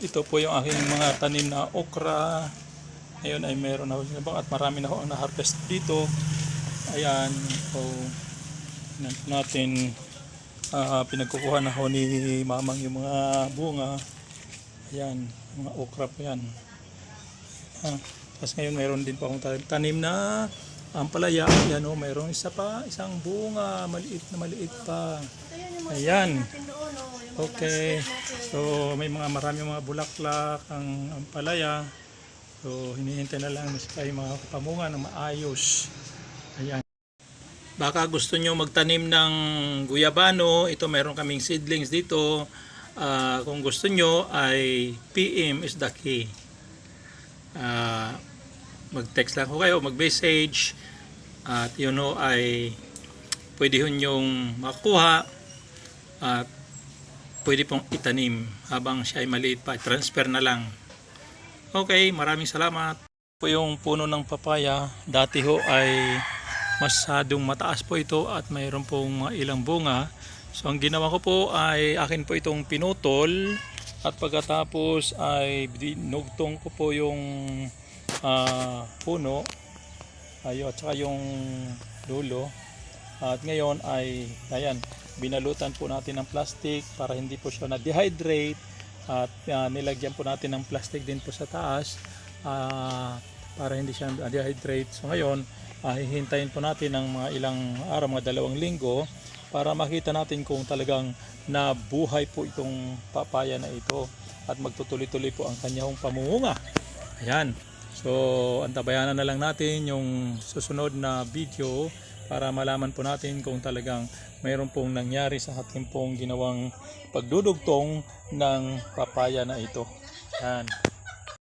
ito po yung aking mga tanim na okra. Ngayon ay meron na at marami na ako ang na-harvest dito. Ayan, so natin pinagkukuha na ako ni mamang yung mga bunga. Ayan, mga okra po yan. Tapos ngayon meron din po akong tanim na ampalaya. Ayan o, mayroong isang bunga, maliit pa. Ayan. Okay. So may marami mga bulaklak ang ampalaya. So hinihintay na lang yung mga pamunga na maayos. Ayan. Baka gusto nyo magtanim ng guyabano, ito meron kaming seedlings dito. Kung gusto nyo ay PM is the key. Mag-text lang ko kayo, mag-message at yun o ay pwede nyong makuha at pwede pong itanim habang siya ay maliit pa, transfer na lang. Okay, maraming salamat. Po yung puno ng papaya, dati ho ay masyadong mataas po ito at mayroon pong mga ilang bunga. So ang ginawa ko po ay akin po itong pinutol at pagkatapos ay dinugtong ko po yung puno at saka yung dulo. At ngayon ay ayan, binalutan po natin ng plastic para hindi po siya na-dehydrate at nilagyan po natin ng plastic din po sa taas para hindi siya na-dehydrate. So ngayon hihintayin po natin ng mga ilang araw, mga 2 linggo para makita natin kung talagang nabuhay po itong papaya na ito at magtutuloy-tuloy po ang kanyang pamunga. Ayan. So antabayanan na lang natin yung susunod na video para malaman po natin kung talagang mayroon pong nangyari sa ating pong ginawang pagdudugtong ng papaya na ito. Ayan.